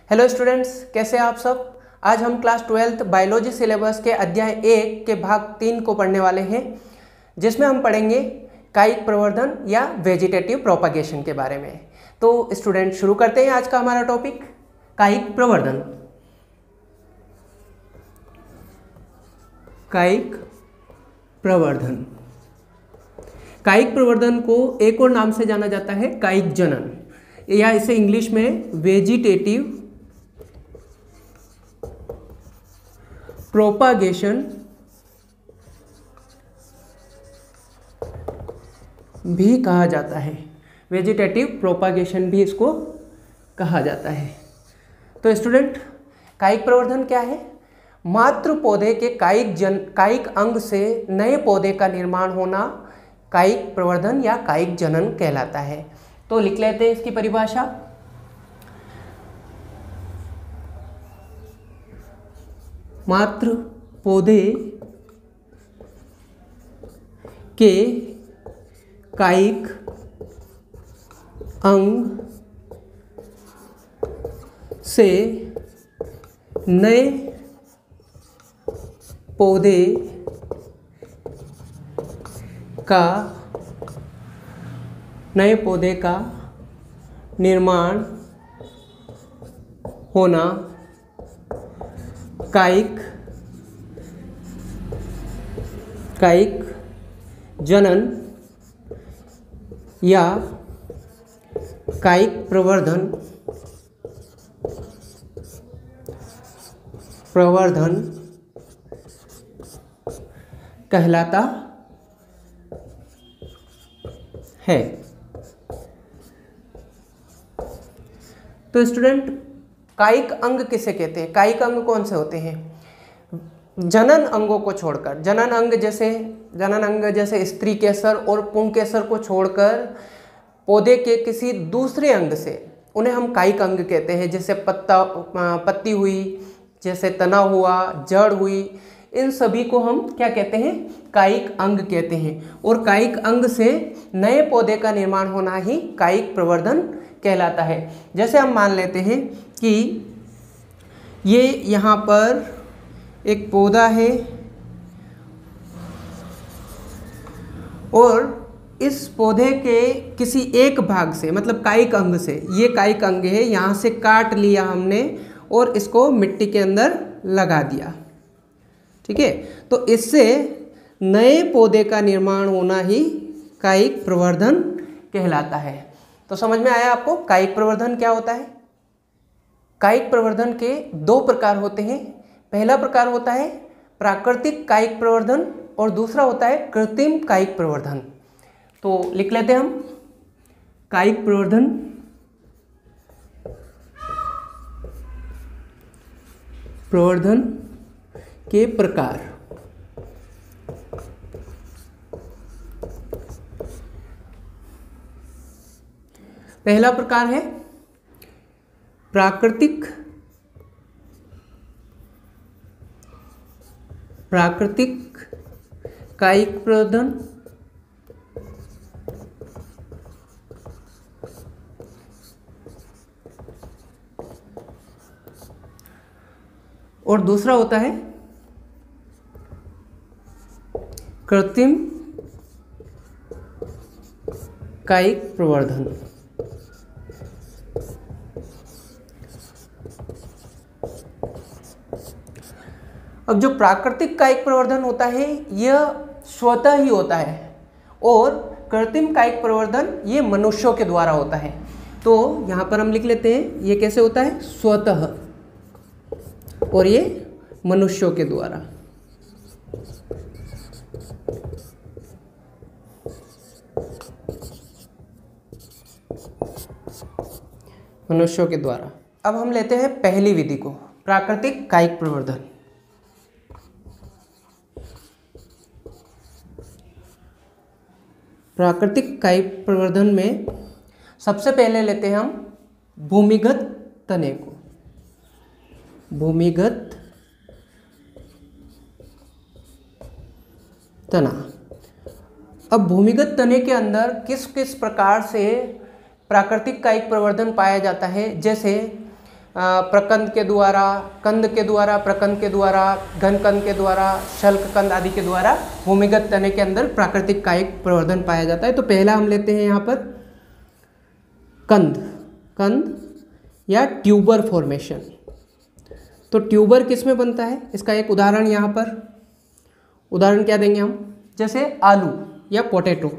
Hello students, कैसे हैं आप सब। आज हम क्लास 12th बायोलॉजी सिलेबस के अध्याय 1 के भाग 3 को पढ़ने वाले हैं, जिसमें हम पढ़ेंगे कायिक प्रवर्धन या वेजिटेटिव प्रोपागेशन के बारे में। तो स्टूडेंट, शुरू करते हैं आज का हमारा टॉपिक कायिक प्रवर्धन। कायिक प्रवर्धन, कायिक प्रवर्धन को एक और नाम से जाना जाता है कायिक जनन, या इसे इंग्लिश में वेजिटेटिव प्रोपागेशन भी कहा जाता है। वेजिटेटिव प्रोपागेशन भी इसको कहा जाता है। तो स्टूडेंट, कायिक प्रवर्धन क्या है? मातृ पौधे के कायिक अंग से नए पौधे का निर्माण होना कायिक प्रवर्धन या कायिक जनन कहलाता है। तो लिख लेते हैं इसकी परिभाषा। मातृ पौधे के कायिक अंग से नए पौधे का निर्माण होना कायिक जनन या कायिक प्रवर्धन कहलाता है। तो स्टूडेंट, कायिक अंग किसे कहते हैं? कायिक अंग कौन से होते हैं? जनन अंगों को छोड़कर, जनन अंग जैसे स्त्री केसर और पुंग केसर को छोड़कर पौधे के किसी दूसरे अंग से, उन्हें हम कायिक अंग कहते हैं। जैसे पत्ती हुई, जैसे तना हुआ, जड़ हुई, इन सभी को हम क्या कहते हैं? कायिक अंग कहते हैं। और कायिक अंग से नए पौधे का निर्माण होना ही कायिक प्रवर्धन कहलाता है। जैसे हम मान लेते हैं कि ये यहाँ पर एक पौधा है और इस पौधे के किसी एक भाग से, मतलब कायिक अंग से, ये कायिक अंग है, यहाँ से काट लिया हमने और इसको मिट्टी के अंदर लगा दिया। ठीक है, तो इससे नए पौधे का निर्माण होना ही कायिक प्रवर्धन कहलाता है। तो समझ में आया आपको कायिक प्रवर्धन क्या होता है? कायिक प्रवर्धन के दो प्रकार होते हैं। पहला प्रकार होता है प्राकृतिक कायिक प्रवर्धन और दूसरा होता है कृत्रिम कायिक प्रवर्धन। तो लिख लेते हैं हम कायिक प्रवर्धन के प्रकार। पहला प्रकार है प्राकृतिक कायिक प्रवर्धन और दूसरा होता है कृत्रिम कायिक प्रवर्धन। अब जो प्राकृतिक कायिक प्रवर्धन होता है यह स्वतः ही होता है, और कृत्रिम कायिक प्रवर्धन ये मनुष्यों के द्वारा होता है। तो यहाँ पर हम लिख लेते हैं ये कैसे होता है? स्वतः, और ये मनुष्यों के द्वारा। मनुष्यों के द्वारा। अब हम लेते हैं पहली विधि को, प्राकृतिक कायिक प्रवर्धन। प्राकृतिक कायिक प्रवर्धन में सबसे पहले लेते हैं हम भूमिगत तने को। भूमिगत तना। अब भूमिगत तने के अंदर किस किस प्रकार से प्राकृतिक कायिक प्रवर्धन पाया जाता है, जैसे प्रकंद के द्वारा, कंद के द्वारा, प्रकंद के द्वारा, घन कंद के द्वारा, शल्क कंद आदि के द्वारा भूमिगत तने के अंदर प्राकृतिक कायिक प्रवर्धन पाया जाता है। तो पहला हम लेते हैं यहाँ पर कंद, कंद या ट्यूबर फॉर्मेशन। तो ट्यूबर किस में बनता है, इसका एक उदाहरण यहाँ पर, उदाहरण क्या देंगे हम, जैसे आलू या पोटैटो।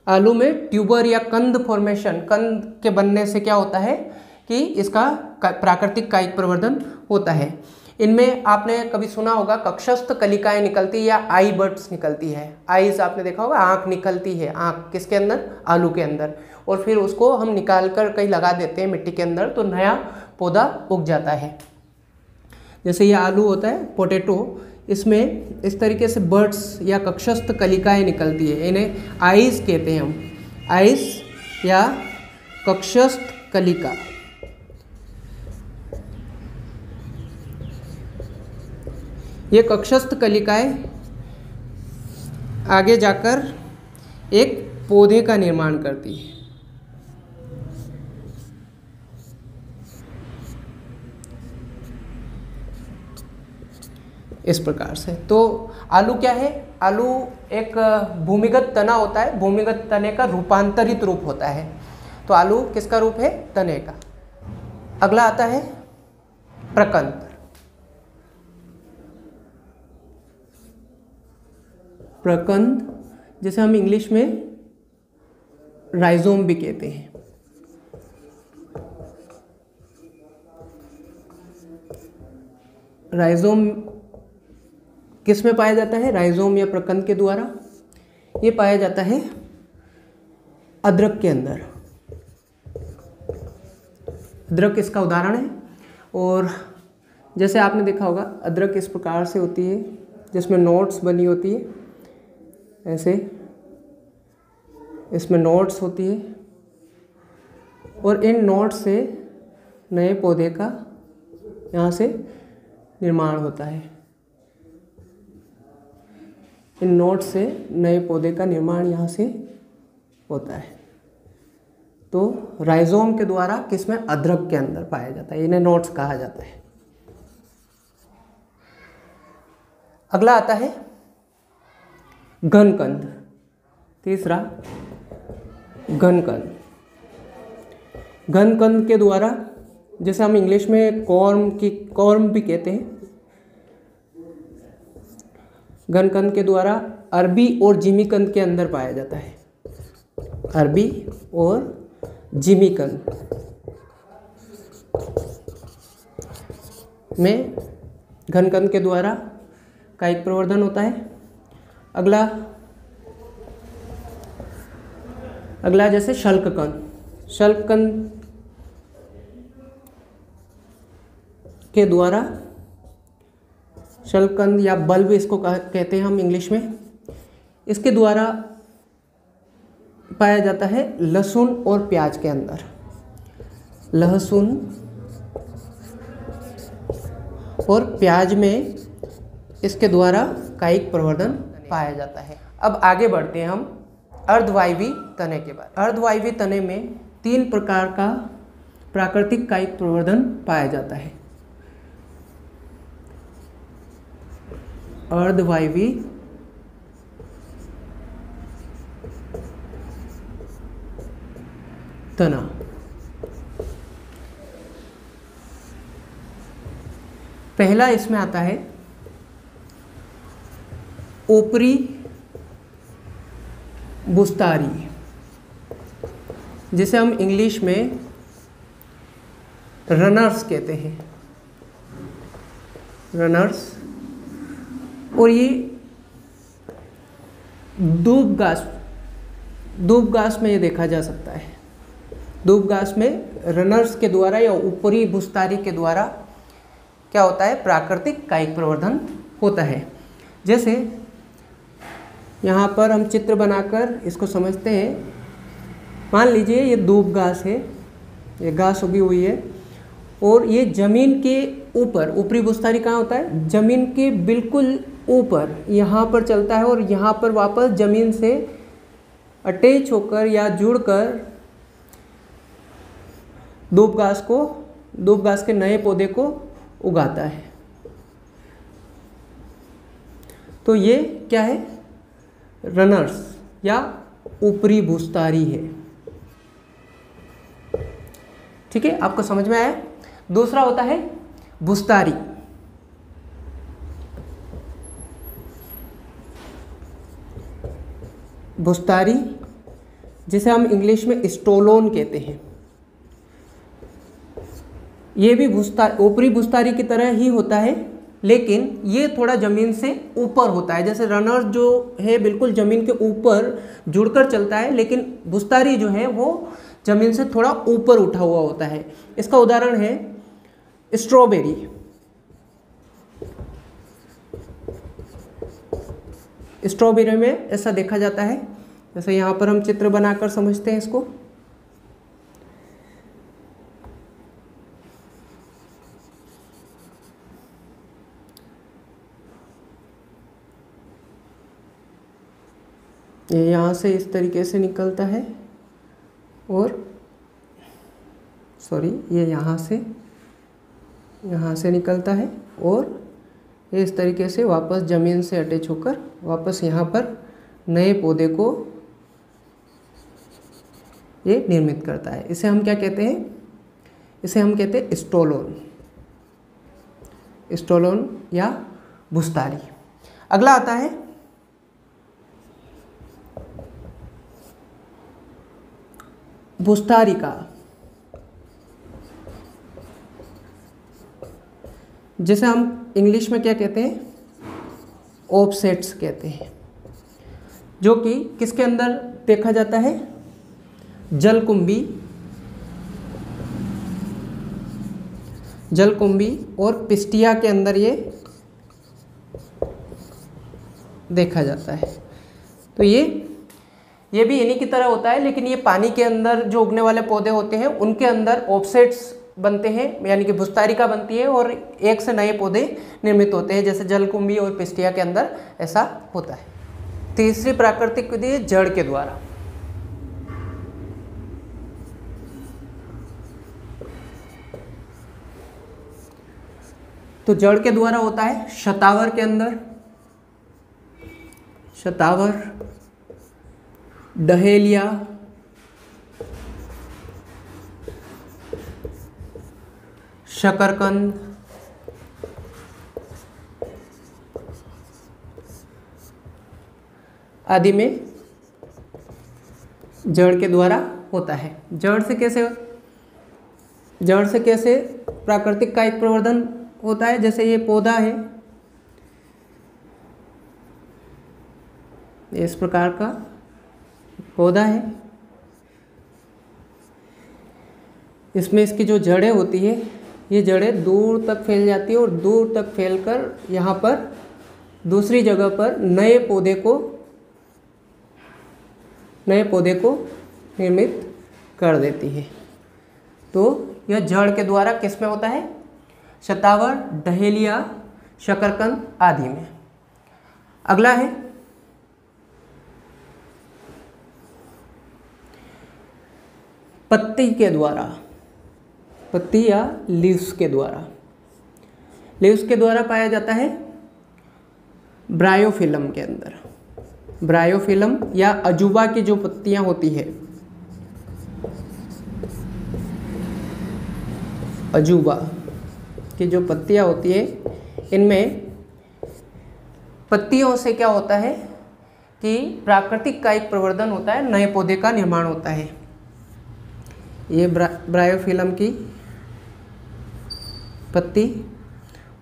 आलू में ट्यूबर या कंद फॉर्मेशन, कंद के बनने से क्या होता है कि इसका प्राकृतिक कायिक प्रवर्धन होता है। इनमें आपने कभी सुना होगा कक्षस्थ कलिकाएं निकलती या आई बर्ड्स निकलती है। आईज आपने देखा होगा, आँख निकलती है, आँख किसके अंदर, आलू के अंदर, और फिर उसको हम निकाल कर कहीं लगा देते हैं मिट्टी के अंदर, तो नया पौधा उग जाता है। जैसे ये आलू होता है, पोटैटो, इसमें इस तरीके से बर्ड्स या कक्षस्थ कलिकाएं निकलती है, इन्हें आइस कहते हैं हम, आइस या कक्षस्थ कलिका। ये कक्षस्थ कलिकाएं आगे जाकर एक पौधे का निर्माण करती है। इस प्रकार से। तो आलू क्या है, आलू एक भूमिगत तना होता है, भूमिगत तने का रूपांतरित रूप होता है। तो आलू किसका रूप है, तने का। अगला आता है प्रकंद। प्रकंद जिसे हम इंग्लिश में राइजोम भी कहते हैं। राइजोम किस में पाया जाता है, राइजोम या प्रकंद के द्वारा, ये पाया जाता है अदरक के अंदर। अदरक इसका उदाहरण है। और जैसे आपने देखा होगा अदरक इस प्रकार से होती है, जिसमें नोट्स बनी होती है, ऐसे इसमें नोट्स होती है, और इन नोट्स से नए पौधे का यहाँ से निर्माण होता है। इन नोट्स से नए पौधे का निर्माण यहाँ से होता है। तो राइजोम के द्वारा किसमें, अदरक के अंदर पाया जाता है, इन्हें नोट्स कहा जाता है। अगला आता है घनकंद। तीसरा घनकंद। घनकंद के द्वारा, जैसे हम इंग्लिश में कॉर्म भी कहते हैं, घनकंद के द्वारा अरबी और जिमीकंद के अंदर पाया जाता है। अरबी और जिमीकंद में घनकंद के द्वारा कायिक प्रवर्धन होता है। अगला जैसे शल्ककंद। शल्ककंद के द्वारा, शल्ककंद या बल्ब इसको कहते हैं हम इंग्लिश में, इसके द्वारा पाया जाता है लहसुन और प्याज के अंदर। लहसुन और प्याज में इसके द्वारा कायिक प्रवर्धन पाया जाता है। अब आगे बढ़ते हैं हम अर्धवायवी तने के बाद। अर्धवायवी तने में 3 प्रकार का प्राकृतिक कायिक प्रवर्धन पाया जाता है। अर्धवायवी तना। पहला इसमें आता है ऊपरी बुस्तारी, जिसे हम इंग्लिश में रनर्स कहते हैं, रनर्स। और ये दूब घास में ये देखा जा सकता है। दूब घास में रनर्स के द्वारा या ऊपरी बुस्तारी के द्वारा क्या होता है, प्राकृतिक कायिक प्रवर्धन होता है। जैसे यहाँ पर हम चित्र बनाकर इसको समझते हैं। मान लीजिए ये दूब घास है, ये घास उगी हुई है, और ये ज़मीन के ऊपर, ऊपरी बुस्तारी कहाँ होता है, ज़मीन के बिल्कुल ऊपर यहाँ पर चलता है, और यहाँ पर वापस ज़मीन से अटैच होकर या जुड़कर दूब घास के नए पौधे को उगाता है। तो ये क्या है? रनर्स या ऊपरी भूस्तारी है। ठीक है, आपको समझ में आया? दूसरा होता है भूस्तारी। भूस्तारी जिसे हम इंग्लिश में स्टोलोन कहते हैं, ये भी ऊपरी भूस्तारी की तरह ही होता है, लेकिन ये थोड़ा ज़मीन से ऊपर होता है। जैसे रनर जो है बिल्कुल ज़मीन के ऊपर जुड़कर चलता है, लेकिन भूस्तारी जो है वो ज़मीन से थोड़ा ऊपर उठा हुआ होता है। इसका उदाहरण है स्ट्रॉबेरी। स्ट्रॉबेरी में ऐसा देखा जाता है, जैसे यहाँ पर हम चित्र बनाकर समझते हैं इसको। ये यहाँ से इस तरीके से निकलता है और ये यहाँ से निकलता है और ये इस तरीके से वापस ज़मीन से अटैच होकर वापस यहाँ पर नए पौधे को ये निर्मित करता है। इसे हम क्या कहते हैं? इसे हम कहते हैं स्टोलोन या भूस्तारी। अगला आता है भूस्तारिका, जिसे हम इंग्लिश में क्या कहते हैं? ऑफसेट्स कहते हैं, जो कि किसके अंदर देखा जाता है? जलकुंभी और पिस्टिया के अंदर ये देखा जाता है। तो ये भी इन्हीं की तरह होता है, लेकिन ये पानी के अंदर जो उगने वाले पौधे होते हैं उनके अंदर ऑफसेट्स बनते हैं, यानी कि भूस्तारिका बनती है और एक से नए पौधे निर्मित होते हैं, जैसे जलकुंभी और पिस्टिया के अंदर ऐसा होता है। तीसरी प्राकृतिक विधि है जड़ के द्वारा। तो जड़ के द्वारा होता है शतावर के अंदर, डहेलिया, शकरकंद, आदि में जड़ के द्वारा होता है। जड़ से कैसे प्राकृतिक कायिक प्रवर्धन होता है? जैसे ये पौधा है, इस प्रकार का पौधा है, इसमें इसकी जो जड़ें होती है, ये जड़ें दूर तक फैल जाती है और दूर तक फैलकर यहाँ पर दूसरी जगह पर नए पौधे को निर्मित कर देती है। तो यह जड़ के द्वारा किस में होता है? शतावर, डहेलिया, शकरकंद आदि में। अगला है पत्ती के द्वारा, पत्ती या लीव्स के द्वारा। लीव्स के द्वारा पाया जाता है ब्रायोफिलम के अंदर। ब्रायोफिलम या अजूबा की जो पत्तियां होती है, अजूबा की जो पत्तियां होती है, इनमें पत्तियों से क्या होता है कि प्राकृतिक कायिक प्रवर्धन होता है, नए पौधे का निर्माण होता है। ये ब्रायोफिलम की पत्ती,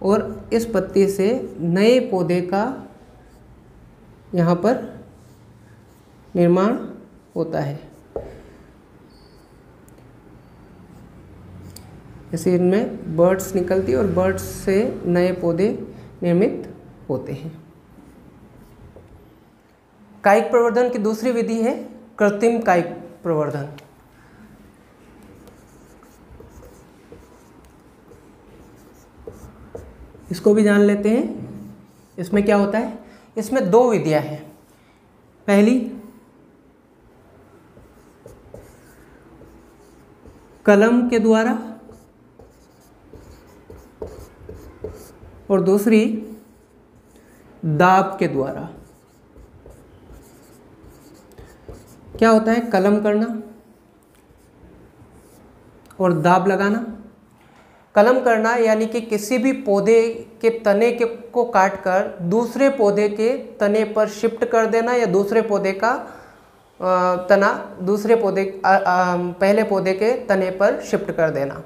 और इस पत्ती से नए पौधे का यहाँ पर निर्माण होता है। जैसे इनमें बर्ड्स निकलती है और बर्ड्स से नए पौधे निर्मित होते हैं। कायिक प्रवर्धन की दूसरी विधि है कृत्रिम कायिक प्रवर्धन। इसको भी जान लेते हैं। इसमें क्या होता है? इसमें दो विधियां हैं। पहली कलम के द्वारा और दूसरी दाब के द्वारा। क्या होता है कलम करना और दाब लगाना? कलम करना यानी कि किसी भी पौधे के तने को काट कर दूसरे पौधे के तने पर शिफ्ट कर देना, या दूसरे पौधे का तना दूसरे पौधे पहले पौधे के तने पर शिफ्ट कर देना,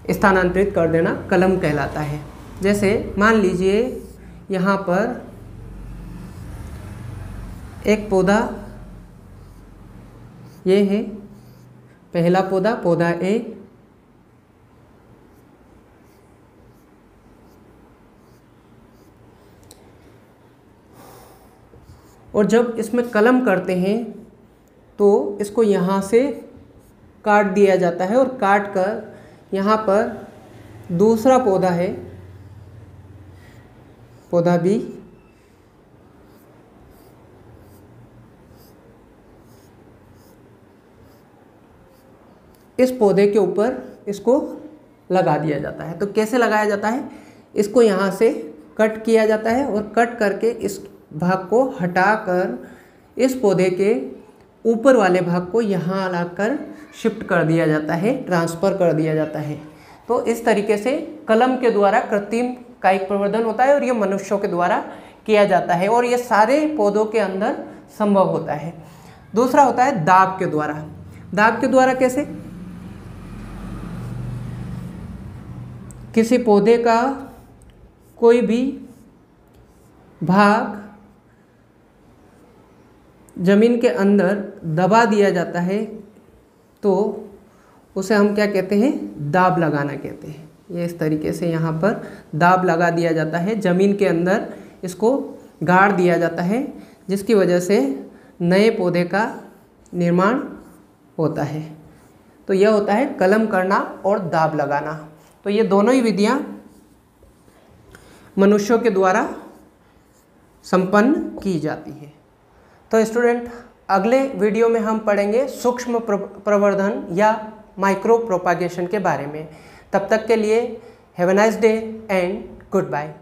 स्थानांतरित कर देना कलम कहलाता है। जैसे मान लीजिए यहाँ पर एक पौधा, ये है पहला पौधा, पौधा ए, और जब इसमें कलम करते हैं तो इसको यहाँ से काट दिया जाता है, और काट कर यहाँ पर दूसरा पौधा है, पौधा बी, इस पौधे के ऊपर इसको लगा दिया जाता है। तो कैसे लगाया जाता है? इसको यहाँ से कट किया जाता है, और कट करके इस भाग को हटाकर इस पौधे के ऊपर वाले भाग को यहाँ लाकर शिफ्ट कर दिया जाता है, ट्रांसफ़र कर दिया जाता है। तो इस तरीके से कलम के द्वारा कृत्रिम कायिक प्रवर्धन होता है, और ये मनुष्यों के द्वारा किया जाता है, और ये सारे पौधों के अंदर संभव होता है। दूसरा होता है दाब के द्वारा। दाब के द्वारा कैसे? किसी पौधे का कोई भी भाग जमीन के अंदर दबा दिया जाता है तो उसे हम क्या कहते हैं? दाब लगाना कहते हैं। ये इस तरीके से यहाँ पर दाब लगा दिया जाता है, ज़मीन के अंदर इसको गाड़ दिया जाता है, जिसकी वजह से नए पौधे का निर्माण होता है। तो यह होता है कलम करना और दाब लगाना। तो ये दोनों ही विधियाँ मनुष्यों के द्वारा संपन्न की जाती है। तो स्टूडेंट, अगले वीडियो में हम पढ़ेंगे सूक्ष्म प्रवर्धन या माइक्रो प्रोपागेशन के बारे में। तब तक के लिए have a nice day and good bye.